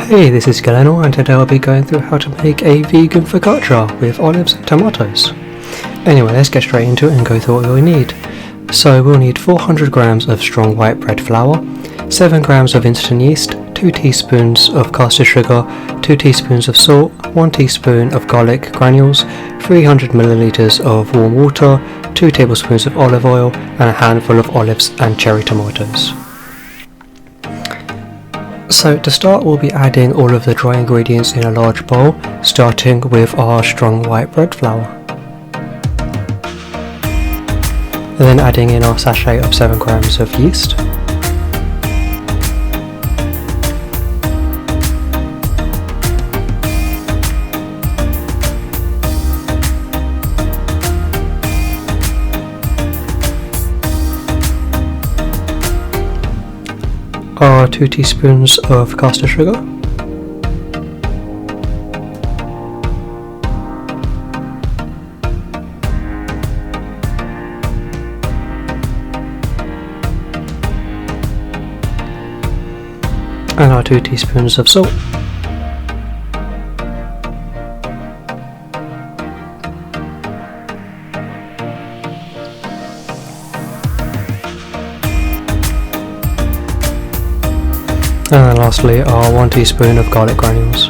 Hey, this is Galeno, and today I'll be going through how to make a vegan focaccia with olives and tomatoes. Anyway, let's get straight into it and go through what we'll need. So we'll need 400 grams of strong white bread flour, 7 grams of instant yeast, 2 teaspoons of caster sugar, 2 teaspoons of salt, 1 teaspoon of garlic granules, 300 milliliters of warm water, 2 tablespoons of olive oil, and a handful of olives and cherry tomatoes. So to start, we'll be adding all of the dry ingredients in a large bowl, starting with our strong white bread flour. And then adding in our sachet of 7 grams of yeast. Our 2 teaspoons of caster sugar, and our 2 teaspoons of salt. And then lastly, our 1 teaspoon of garlic granules.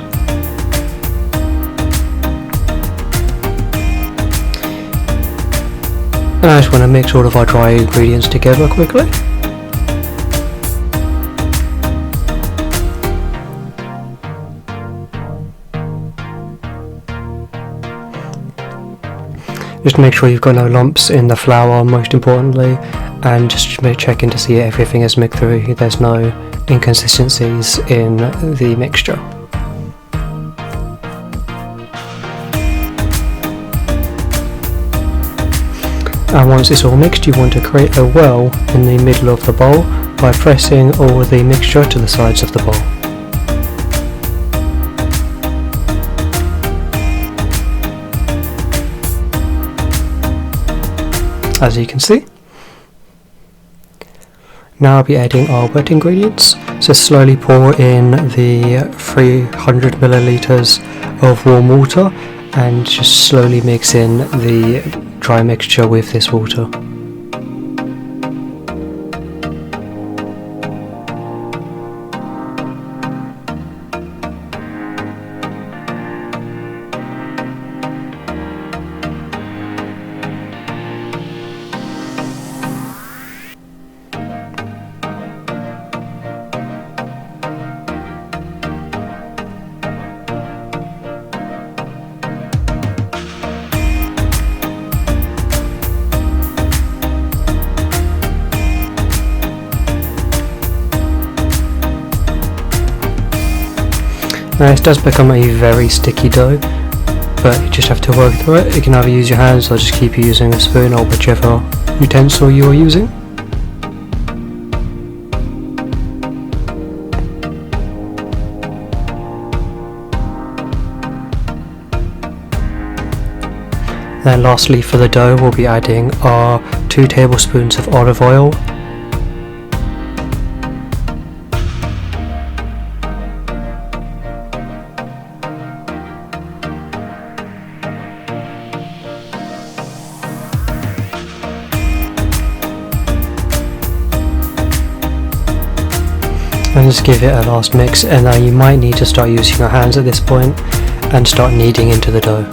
And I just want to mix all of our dry ingredients together quickly. Just make sure you've got no lumps in the flour, most importantly, and just checking to see everything is mixed through, there's no inconsistencies in the mixture. And once it's all mixed, you want to create a well in the middle of the bowl by pressing all the mixture to the sides of the bowl. As you can see. Now I'll be adding our wet ingredients, so slowly pour in the 300 milliliters of warm water and just slowly mix in the dry mixture with this water. Now this does become a very sticky dough, but you just have to work through it. You can either use your hands or just keep using a spoon or whichever utensil you are using. Then lastly, for the dough, we'll be adding our 2 tablespoons of olive oil, and just give it a last mix, and then you might need to start using your hands at this point and start kneading into the dough.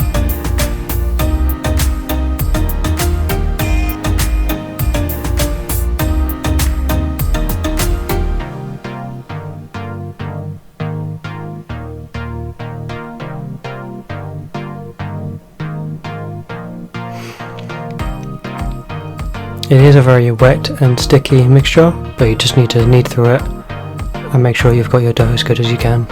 It is a very wet and sticky mixture, but you just need to knead through it and make sure you've got your dough as good as you can.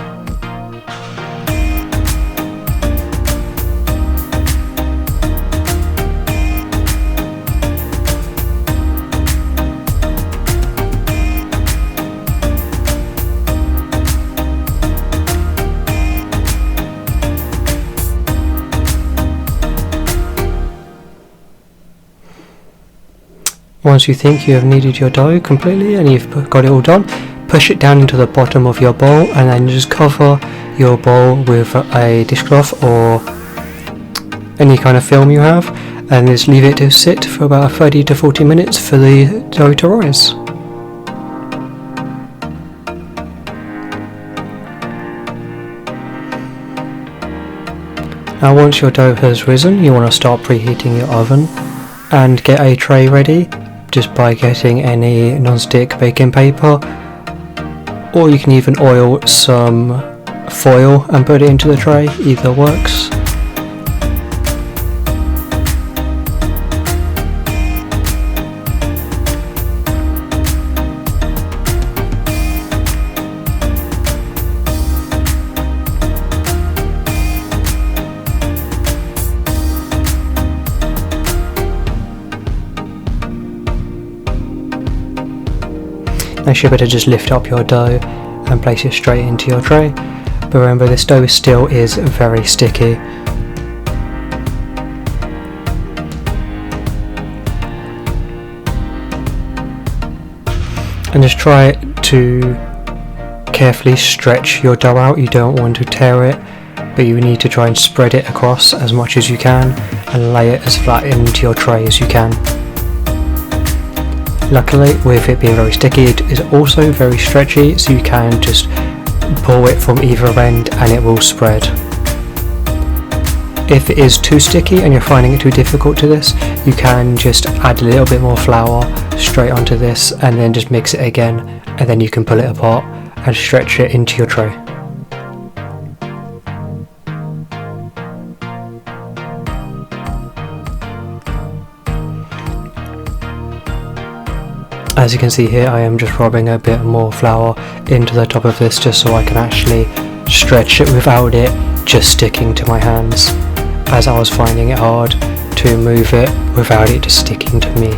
Once you think you have kneaded your dough completely and you've got it all done, push it down into the bottom of your bowl, and then just cover your bowl with a dishcloth or any kind of film you have, and just leave it to sit for about 30 to 40 minutes for the dough to rise. Now once your dough has risen, you want to start preheating your oven and get a tray ready just by getting any non-stick baking paper, or you can even oil some foil and put it into the tray, either works. Now you better just lift up your dough and place it straight into your tray, but remember this dough still is very sticky. And just try to carefully stretch your dough out. You don't want to tear it, but you need to try and spread it across as much as you can and lay it as flat into your tray as you can. Luckily, with it being very sticky, it is also very stretchy, so you can just pull it from either end and it will spread. If it is too sticky and you're finding it too difficult to this, you can just add a little bit more flour straight onto this and then just mix it again, and then you can pull it apart and stretch it into your tray. As you can see here, I am just rubbing a bit more flour into the top of this just so I can actually stretch it without it just sticking to my hands, as I was finding it hard to move it without it just sticking to me.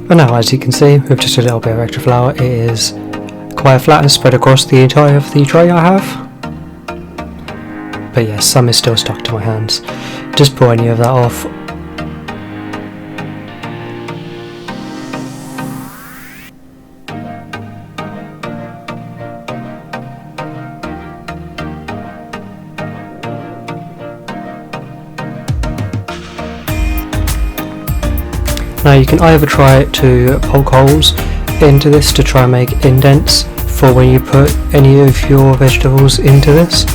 And now, as you can see, with just a little bit of extra flour, it is quite flat and spread across the entire of the tray I have. But yes, some is still stuck to my hands. Just pull any of that off. Now you can either try to poke holes into this to try and make indents for when you put any of your vegetables into this,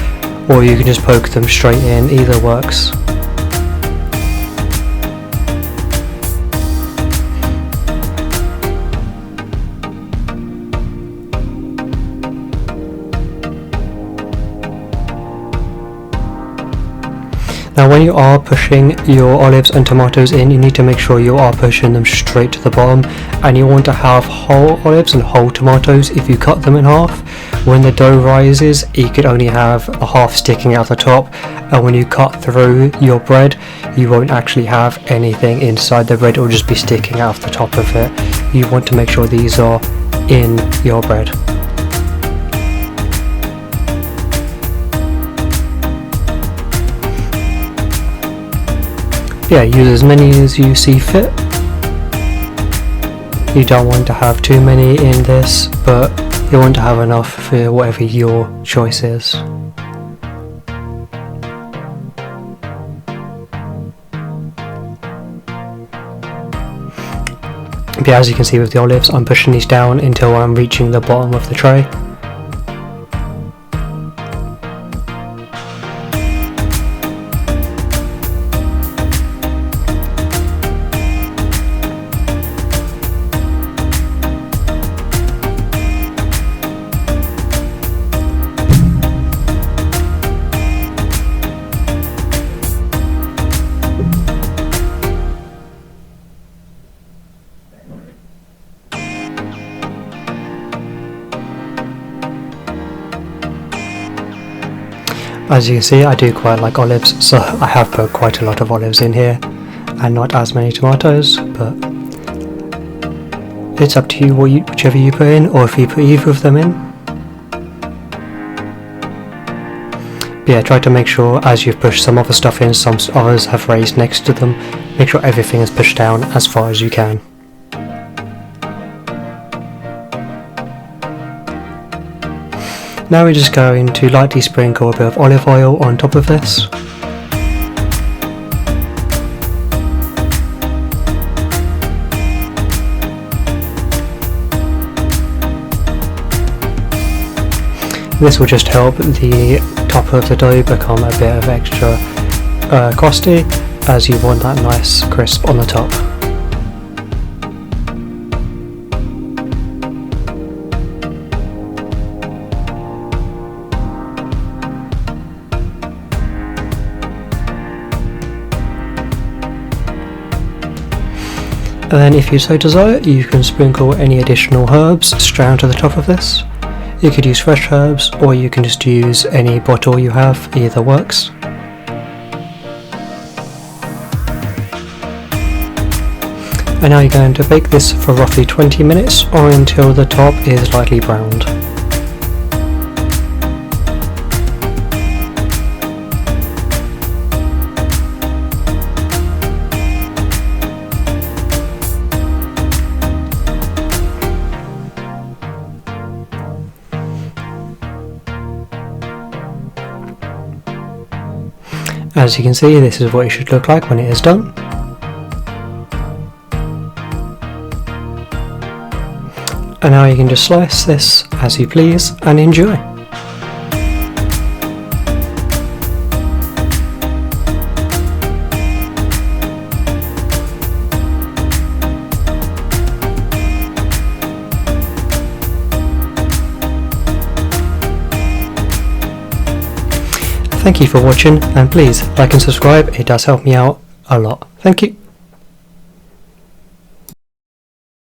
or you can just poke them straight in, either works. Now when you are pushing your olives and tomatoes in, you need to make sure you are pushing them straight to the bottom, and you want to have whole olives and whole tomatoes. If you cut them in half, when the dough rises, you could only have a half sticking out the top, and when you cut through your bread, you won't actually have anything inside the bread, it will just be sticking out of the top of it. You want to make sure these are in your bread. Yeah, use as many as you see fit. You don't want to have too many in this, but you want to have enough for whatever your choice is. But as you can see with the olives, I'm pushing these down until I'm reaching the bottom of the tray. As you can see, I do quite like olives, so I have put quite a lot of olives in here and not as many tomatoes, but it's up to you, whichever you put in, or if you put either of them in. But yeah, try to make sure as you've pushed some other stuff in, some others have raised next to them, make sure everything is pushed down as far as you can. Now we're just going to lightly sprinkle a bit of olive oil on top of this. This will just help the top of the dough become a bit of extra crusty, as you want that nice crisp on the top. And then if you so desire, you can sprinkle any additional herbs straight onto the top of this. You could use fresh herbs, or you can just use any bottle you have, either works. And now you're going to bake this for roughly 20 minutes or until the top is lightly browned. As you can see, this is what it should look like when it is done. And now you can just slice this as you please and enjoy. Thank you for watching, and please like and subscribe, it does help me out a lot. Thank you.